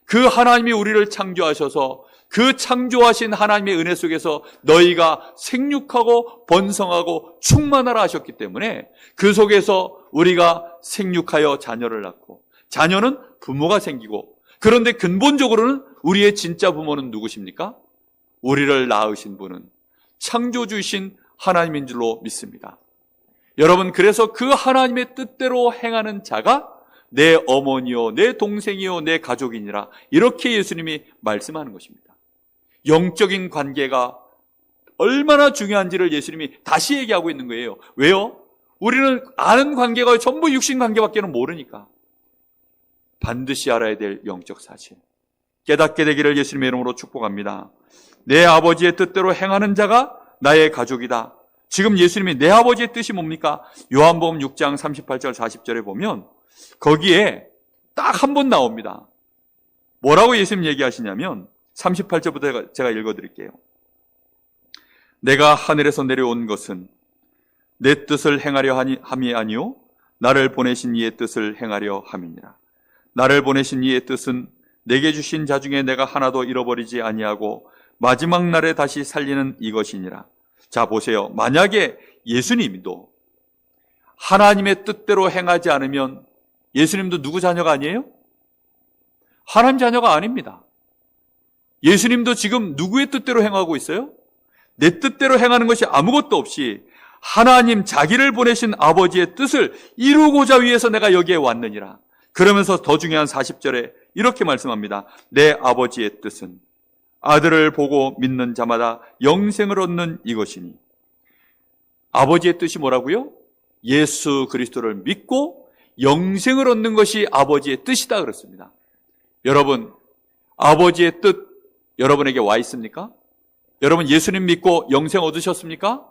S1: 그 하나님이 우리를 창조하셔서 그 창조하신 하나님의 은혜 속에서 너희가 생육하고 번성하고 충만하라 하셨기 때문에 그 속에서 우리가 생육하여 자녀를 낳고 자녀는 부모가 생기고, 그런데 근본적으로는 우리의 진짜 부모는 누구십니까? 우리를 낳으신 분은 창조주이신 하나님인 줄로 믿습니다. 여러분, 그래서 그 하나님의 뜻대로 행하는 자가 내 어머니요, 내 동생이요, 내 가족이니라 이렇게 예수님이 말씀하는 것입니다. 영적인 관계가 얼마나 중요한지를 예수님이 다시 얘기하고 있는 거예요. 왜요? 우리는 아는 관계가 전부 육신 관계밖에는 모르니까. 반드시 알아야 될 영적 사실. 깨닫게 되기를 예수님의 이름으로 축복합니다. 내 아버지의 뜻대로 행하는 자가 나의 가족이다. 지금 예수님이 내 아버지의 뜻이 뭡니까? 요한복음 6장 38절 40절에 보면 거기에 딱 한 번 나옵니다. 뭐라고 예수님 얘기하시냐면 38절부터 제가 읽어드릴게요. 내가 하늘에서 내려온 것은 내 뜻을 행하려 함이 아니요 나를 보내신 이의 뜻을 행하려 함이니라. 나를 보내신 이의 뜻은 내게 주신 자 중에 내가 하나도 잃어버리지 아니하고 마지막 날에 다시 살리는 이것이니라. 자, 보세요. 만약에 예수님도 하나님의 뜻대로 행하지 않으면 예수님도 누구 자녀가 아니에요? 하나님 자녀가 아닙니다. 예수님도 지금 누구의 뜻대로 행하고 있어요? 내 뜻대로 행하는 것이 아무것도 없이 하나님 자기를 보내신 아버지의 뜻을 이루고자 위해서 내가 여기에 왔느니라. 그러면서 더 중요한 40절에 이렇게 말씀합니다. 내 아버지의 뜻은 아들을 보고 믿는 자마다 영생을 얻는 이것이니. 아버지의 뜻이 뭐라고요? 예수 그리스도를 믿고 영생을 얻는 것이 아버지의 뜻이다 그렇습니다. 여러분, 아버지의 뜻 여러분에게 와 있습니까? 여러분 예수님 믿고 영생 얻으셨습니까?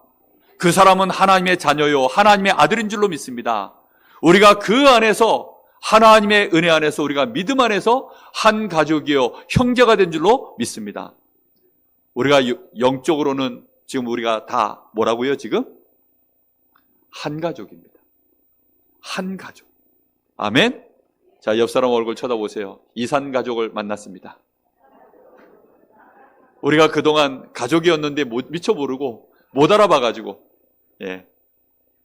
S1: 그 사람은 하나님의 자녀요 하나님의 아들인 줄로 믿습니다. 우리가 그 안에서 하나님의 은혜 안에서 우리가 믿음 안에서 한 가족이요 형제가 된 줄로 믿습니다. 우리가 영적으로는 지금 우리가 다 뭐라고요 지금? 한 가족입니다. 한 가족. 아멘? 자, 옆 사람 얼굴 쳐다보세요. 이산 가족을 만났습니다. 우리가 그동안 가족이었는데 미처 모르고 못 알아봐가지고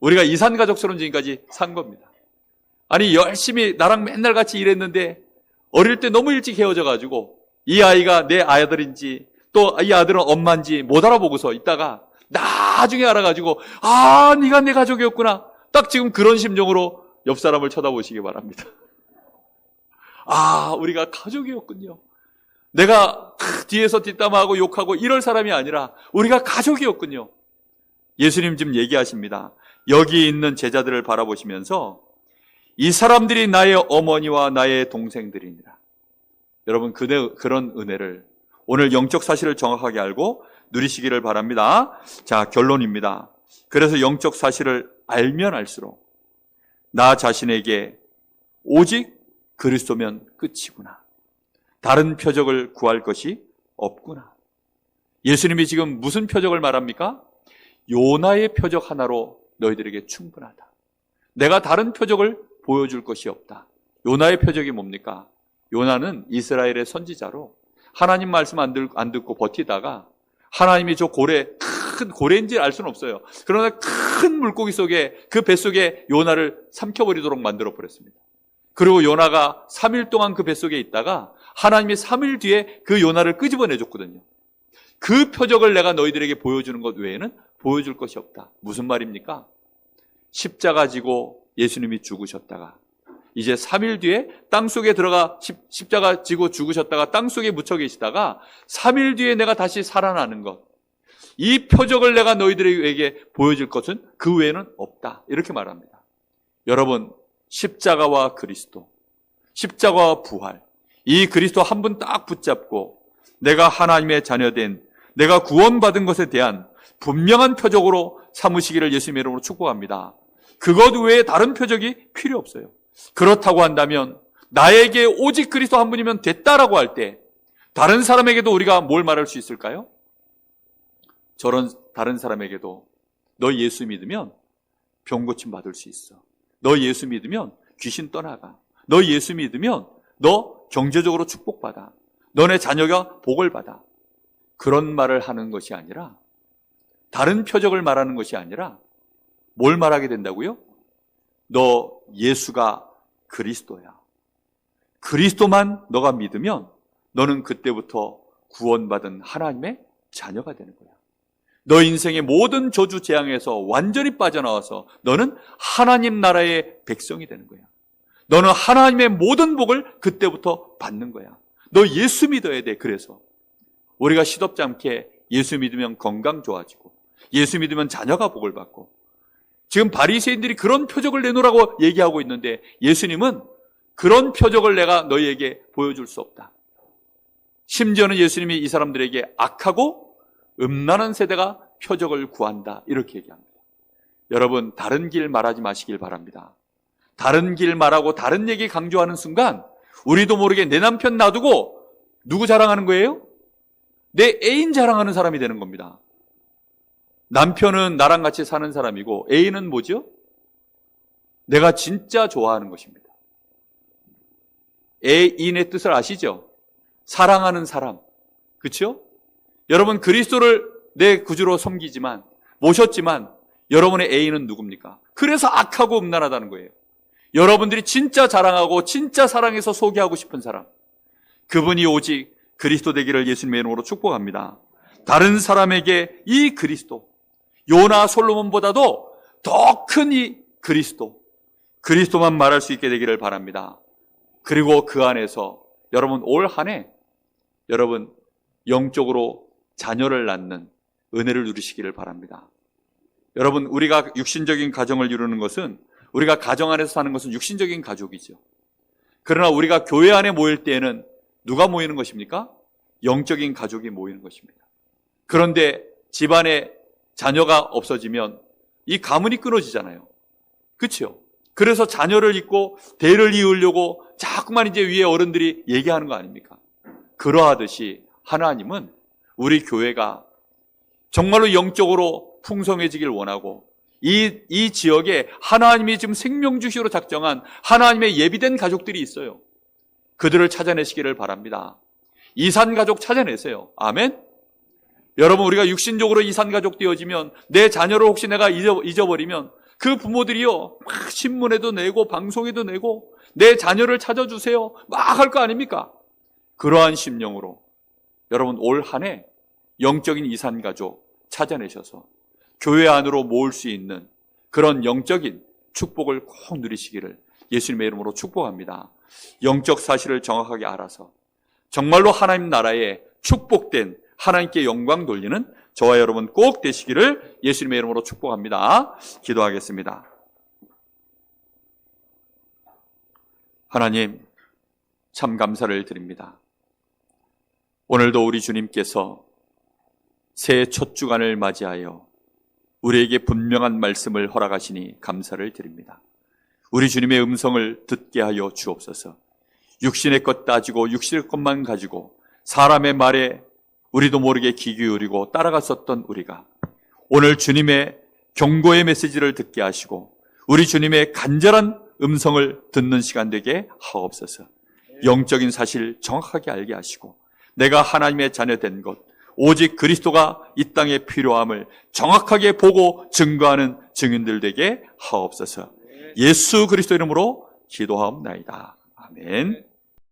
S1: 우리가 이산 가족스러운 지금까지 산 겁니다. 아니 열심히 나랑 맨날 같이 일했는데 어릴 때 너무 일찍 헤어져가지고 이 아이가 내 아들인지 또 이 아들은 엄마인지 못 알아보고서 있다가 나중에 알아가지고 아 네가 내 가족이었구나. 딱 지금 그런 심정으로 옆 사람을 쳐다보시기 바랍니다. 아 우리가 가족이었군요. 내가 뒤에서 뒷담화하고 욕하고 이럴 사람이 아니라 우리가 가족이었군요. 예수님 지금 얘기하십니다. 여기 있는 제자들을 바라보시면서 이 사람들이 나의 어머니와 나의 동생들이니라. 여러분 그런 은혜를 오늘 영적 사실을 정확하게 알고 누리시기를 바랍니다. 자, 결론입니다. 그래서 영적 사실을 알면 알수록 나 자신에게 오직 그리스도면 끝이구나. 다른 표적을 구할 것이 없구나. 예수님이 지금 무슨 표적을 말합니까? 요나의 표적 하나로 너희들에게 충분하다. 내가 다른 표적을 보여줄 것이 없다. 요나의 표적이 뭡니까? 요나는 이스라엘의 선지자로 하나님 말씀 안 듣고 버티다가 하나님이 저 큰 고래인지 알 수는 없어요. 그러나 큰 물고기 속에 그 뱃속에 요나를 삼켜버리도록 만들어 버렸습니다. 그리고 요나가 3일 동안 그 뱃속에 있다가 하나님이 3일 뒤에 그 요나를 끄집어내줬거든요. 그 표적을 내가 너희들에게 보여주는 것 외에는 보여줄 것이 없다. 무슨 말입니까? 십자가 지고 예수님이 죽으셨다가 이제 3일 뒤에 땅속에 들어가 십자가 지고 죽으셨다가 땅속에 묻혀 계시다가 3일 뒤에 내가 다시 살아나는 것. 이 표적을 내가 너희들에게 보여줄 것은 그 외에는 없다. 이렇게 말합니다. 여러분, 십자가와 그리스도, 십자가와 부활, 이 그리스도 한 분 딱 붙잡고 내가 하나님의 자녀된, 내가 구원받은 것에 대한 분명한 표적으로 삼으시기를 예수님의 이름으로 축복합니다. 그것 외에 다른 표적이 필요 없어요. 그렇다고 한다면 나에게 오직 그리스도 한 분이면 됐다라고 할 때 다른 사람에게도 우리가 뭘 말할 수 있을까요? 저런 다른 사람에게도 너 예수 믿으면 병 고침 받을 수 있어. 너 예수 믿으면 귀신 떠나가. 너 예수 믿으면 너 경제적으로 축복받아. 너네 자녀가 복을 받아. 그런 말을 하는 것이 아니라, 다른 표적을 말하는 것이 아니라 뭘 말하게 된다고요? 너 예수가 그리스도야. 그리스도만 너가 믿으면 너는 그때부터 구원받은 하나님의 자녀가 되는 거야. 너 인생의 모든 저주 재앙에서 완전히 빠져나와서 너는 하나님 나라의 백성이 되는 거야. 너는 하나님의 모든 복을 그때부터 받는 거야. 너 예수 믿어야 돼. 그래서 우리가 시덥지 않게 예수 믿으면 건강 좋아지고, 예수 믿으면 자녀가 복을 받고, 지금 바리새인들이 그런 표적을 내놓으라고 얘기하고 있는데 예수님은 그런 표적을 내가 너희에게 보여줄 수 없다. 심지어는 예수님이 이 사람들에게 악하고 음란한 세대가 표적을 구한다 이렇게 얘기합니다. 여러분, 다른 길 말하지 마시길 바랍니다. 다른 길 말하고 다른 얘기 강조하는 순간 우리도 모르게 내 남편 놔두고 누구 자랑하는 거예요? 내 애인 자랑하는 사람이 되는 겁니다. 남편은 나랑 같이 사는 사람이고 애인은 뭐죠? 내가 진짜 좋아하는 것입니다. 애인의 뜻을 아시죠? 사랑하는 사람. 그렇죠? 여러분, 그리스도를 내 구주로 섬기지만 모셨지만 여러분의 애인은 누굽니까? 그래서 악하고 음란하다는 거예요. 여러분들이 진짜 자랑하고 진짜 사랑해서 소개하고 싶은 사람, 그분이 오직 그리스도 되기를 예수님의 이름으로 축복합니다. 다른 사람에게 이 그리스도, 요나 솔로몬보다도 더 큰 이 그리스도만 말할 수 있게 되기를 바랍니다. 그리고 그 안에서 여러분 올 한 해 여러분 영적으로 자녀를 낳는 은혜를 누리시기를 바랍니다. 여러분, 우리가 육신적인 가정을 이루는 것은, 우리가 가정 안에서 사는 것은 육신적인 가족이죠. 그러나 우리가 교회 안에 모일 때에는 누가 모이는 것입니까? 영적인 가족이 모이는 것입니다. 그런데 집안에 자녀가 없어지면 이 가문이 끊어지잖아요. 그렇죠? 그래서 자녀를 잇고 대를 이으려고 자꾸만 이제 위에 어른들이 얘기하는 거 아닙니까? 그러하듯이 하나님은 우리 교회가 정말로 영적으로 풍성해지길 원하고 이 지역에 하나님이 지금 생명주시로 작정한 하나님의 예비된 가족들이 있어요. 그들을 찾아내시기를 바랍니다. 이산가족 찾아내세요. 아멘? 여러분, 우리가 육신적으로 이산가족 되어지면 내 자녀를 혹시 내가 잊어버리면 그 부모들이요 막 신문에도 내고 방송에도 내고 내 자녀를 찾아주세요 막 할 거 아닙니까? 그러한 심령으로 여러분 올 한 해 영적인 이산가족 찾아내셔서 교회 안으로 모을 수 있는 그런 영적인 축복을 꼭 누리시기를 예수님의 이름으로 축복합니다. 영적 사실을 정확하게 알아서 정말로 하나님 나라에 축복된 하나님께 영광 돌리는 저와 여러분 꼭 되시기를 예수님의 이름으로 축복합니다. 기도하겠습니다. 하나님, 참 감사를 드립니다. 오늘도 우리 주님께서 새해 첫 주간을 맞이하여 우리에게 분명한 말씀을 허락하시니 감사를 드립니다. 우리 주님의 음성을 듣게 하여 주옵소서. 육신의 것 따지고 육신의 것만 가지고 사람의 말에 우리도 모르게 귀 기울이고 따라갔었던 우리가 오늘 주님의 경고의 메시지를 듣게 하시고 우리 주님의 간절한 음성을 듣는 시간 되게 하옵소서. 영적인 사실 정확하게 알게 하시고 내가 하나님의 자녀 된 것, 오직 그리스도가 이 땅에 필요함을 정확하게 보고 증거하는 증인들 되게 하옵소서. 예수 그리스도 이름으로 기도하옵나이다. 아멘.